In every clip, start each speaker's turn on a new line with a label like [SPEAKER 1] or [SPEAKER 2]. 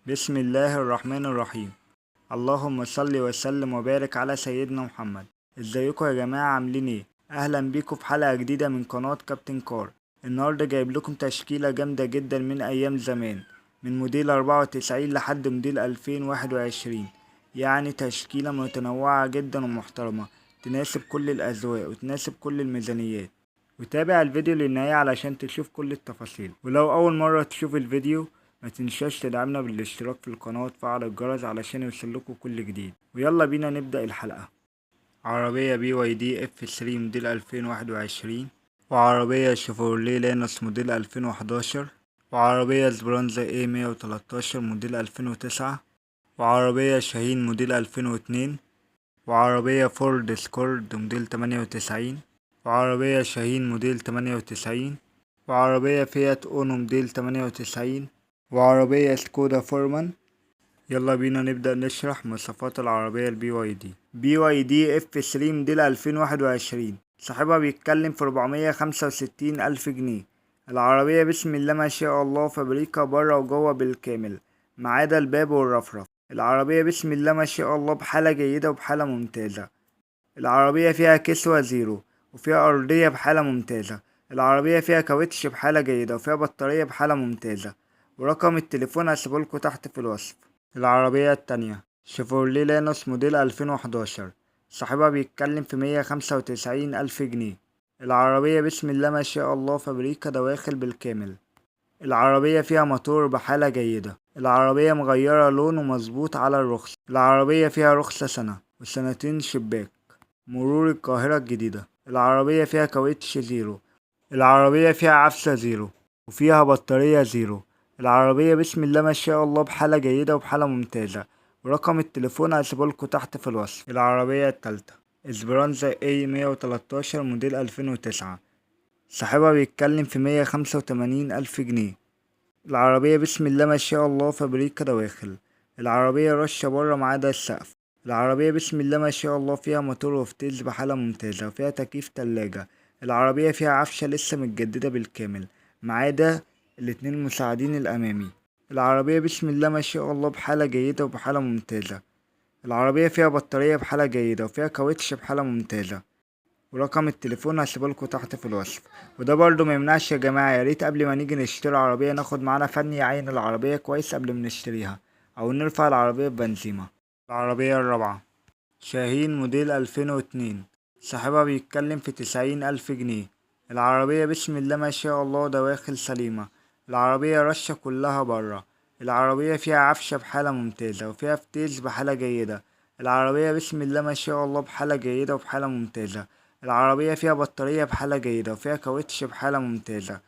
[SPEAKER 1] بسم الله الرحمن الرحيم. اللهم صل وسلم وبارك على سيدنا محمد. ازيكم يا جماعة، عاملين ايه؟ اهلا بيكم في حلقة جديدة من قناة كابتن كار. النهاردة جايب لكم تشكيلة جامدة جدا من ايام زمان، من موديل 94 لحد موديل 2021. يعني تشكيلة متنوعة جدا ومحترمة، تناسب كل الاذواق وتناسب كل الميزانيات. وتابع الفيديو للنهاية علشان تشوف كل التفاصيل. ولو أول مرة تشوف الفيديو ما تنساش تدعمنا بالاشتراك في القناة وتفعل الجرس علشان يوصلكوا كل جديد. ويلا بينا نبدأ الحلقة. عربية BYD F3 موديل 2021، وعربية شيفروليه لانوس موديل 2011، وعربية سبرانزا A113 موديل 2009، وعربية شاهين موديل 2002، وعربية فورد سكورد موديل 98، وعربية شاهين موديل 98، وعربية فيات اونو موديل 98، وعربية سكودا فورمان. يلا بينا نبدأ نشرح مواصفات العربية BYD F3 موديل 2021. صاحبها بيتكلم في 465 ألف جنيه. العربية بسم الله ما شاء الله فابريكا بره وجوه بالكامل، ما عدا الباب والرفرف. العربية بسم الله ما شاء الله بحالة جيدة وبحالة ممتازة. العربية فيها كسوة زيرو، وفيها أرضية بحالة ممتازة. العربية فيها كاوتش بحالة جيدة، وفيها بطارية بحالة ممتازة. ورقم التليفون هسيبهولكوا تحت في الوصف. العربية التانية شيفروليه لانوس موديل 2011. صاحبها بيتكلم في 195 ألف جنيه. العربية بسم الله ما شاء الله فابريكا دواخل بالكامل. العربية فيها موتور بحالة جيدة. العربية مغيرة لون ومظبوط على الرخص. العربية فيها رخصة سنة وسنتين شباك. مرور القاهرة الجديدة. العربية فيها كاوتش زيرو. العربية فيها عفشة زيرو، وفيها بطارية زيرو. العربية بسم الله ما شاء الله بحالة جيدة وبحالة ممتازة. ورقم التليفون هسيبهولكوا تحت في الوصف. العربية التالتة اسبرانزا A113 موديل 2009. صاحبها بيتكلم في 185 ألف جنيه. العربية بسم الله ما شاء الله فابريكا دواخل. العربية رشة بره ما عدا السقف. العربية بسم الله ما شاء الله فيها موتور وفتيس بحالة ممتازة، وفيها تكييف تلاجة. العربية فيها عفشة لسه متجددة بالكامل، ما عدا الاتنين مساعدين الأمامي. العربية بسم الله ما شاء الله بحالة جيدة وبحالة ممتازة. العربية فيها بطارية بحالة جيدة، وفيها كاوتش بحالة ممتازة. ورقم التليفون هسيبهولكوا تحت في الوصف. وده برضو ميمنعش يا جماعة، ياريت قبل ما نيجي نشتري عربية ناخد معانا فني يعاين العربية كويس قبل ما نشتريها، أو نرفع العربية ببنزيمة. العربية الرابعة شاهين موديل 2002. صاحبها بيتكلم في 90 ألف جنيه. العربية بسم الله ما شاء الله دواخل سليمة. العربية رشة كلها برا. العربية فيها عفشة بحالة ممتازة، وفيها فتيس بحالة جيدة. العربية بسم الله ما شاء الله بحالة جيدة وبحالة ممتازة. العربية فيها بطارية بحالة جيدة، وفيها كاوتش بحالة ممتازة.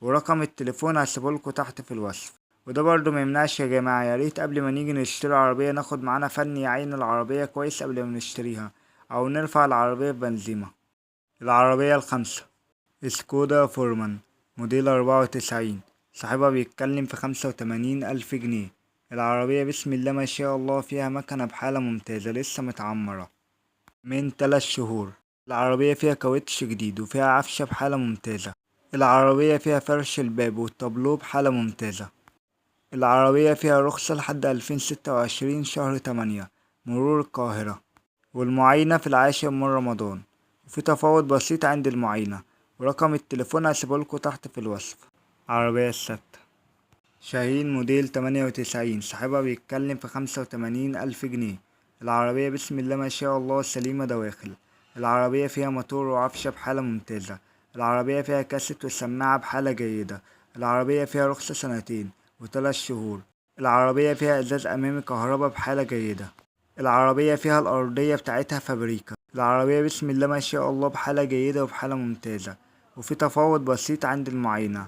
[SPEAKER 1] ورقم التليفون هسيبهولكوا تحت في الوصف. وده برضو ميمنعش يا جماعة، ياريت قبل ما نيجي نشتري عربية ناخد معانا فني يعاين العربية كويس قبل ما نشتريها، أو نرفع العربية ببنزيمة. العربية الخامسة سكودا فورمان موديل 94. صاحبها بيتكلم في 85 ألف جنيه. العربية بسم الله ما شاء الله فيها مكنة بحالة ممتازة لسه متعمرة من 3 شهور. العربية فيها كاوتش جديد، وفيها عفشة بحالة ممتازة. العربية فيها فرش الباب والتابلو بحالة ممتازة. العربية فيها رخصة لحد 2026 شهر 8، مرور القاهرة. والمعاينة في العاشر من رمضان، وفي تفاوض بسيط عند المعاينة. ورقم التليفون هسيبهولكوا تحت في الوصف. عربية الستة شاهين موديل 98. صاحبها بيتكلم في 85 ألف جنيه. العربية بسم الله ما شاء الله سليمة دواخل. العربية فيها موتور وعفشة بحالة ممتازة. العربية فيها كاسيت وسماعة بحالة جيدة. العربية فيها رخصة سنتين و3 شهور. العربية فيها إزاز أمامي كهربا بحالة جيدة. العربية فيها الأرضية بتاعتها فابريكا. العربية بسم الله ما شاء الله بحالة جيدة وبحالة ممتازة، وفي تفاوض بسيط عند المعاينة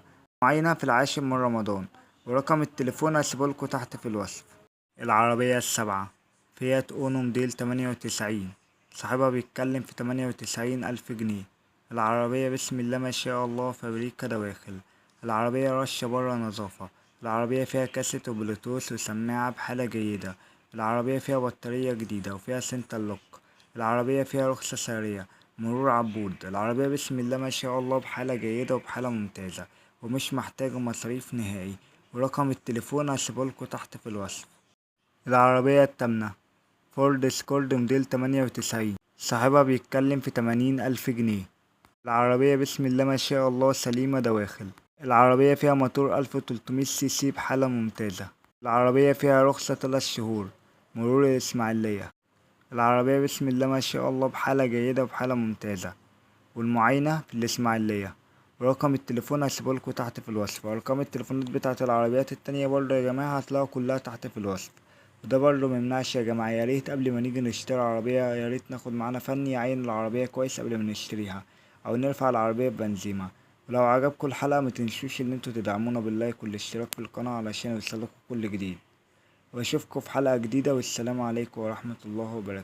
[SPEAKER 1] في العاشر من رمضان. ورقم التليفون هسيبهولكوا تحت في الوصف. العربية السابعة فيات اونو موديل 98. صاحبها بيتكلم في 98 ألف جنيه. العربية بسم الله ما شاء الله فابريكا دواخل. العربية رشة برا نظافة. العربية فيها كاسيت وبلوتوث وسماعة بحالة جيدة. العربية فيها بطارية جديدة، وفيها سنتر لوك. العربية فيها رخصة سارية، مرور عبود. العربية بسم الله ما شاء الله بحالة جيدة وبحالة ممتازة، ومش محتاجة مصاريف نهائي. ورقم التليفون هسيبهولكوا تحت في الوصف. العربية التامنة فورد سكورد موديل 98، صاحبها بيتكلم في 80,000 جنيه. العربية بسم الله ما شاء الله سليمة دواخل. العربية فيها موتور 1300 سي سي بحالة ممتازة. العربية فيها رخصة 3 شهور مرور الإسماعيلية. العربية بسم الله ما شاء الله بحالة جيدة وبحالة ممتازة، والمعاينة في الإسماعيلية. ورقم التليفون هسيبهولكوا تحت في الوصف، وأرقام التليفونات بتاعة العربيات التانية برضه يا جماعة هتلاقوا كلها تحت في الوصف. وده برضه ميمنعش يا جماعة، ياريت قبل ما نيجي نشتري عربية ياريت ناخد معانا فني يعاين العربية كويس قبل ما نشتريها، أو نرفع العربية ببنزيمة. ولو عجبكوا الحلقة متنسوش إن انتوا تدعمونا باللايك والاشتراك في القناة علشان يوصلكوا كل جديد. واشوفكوا في حلقة جديدة، والسلام عليكم ورحمة الله وبركاته.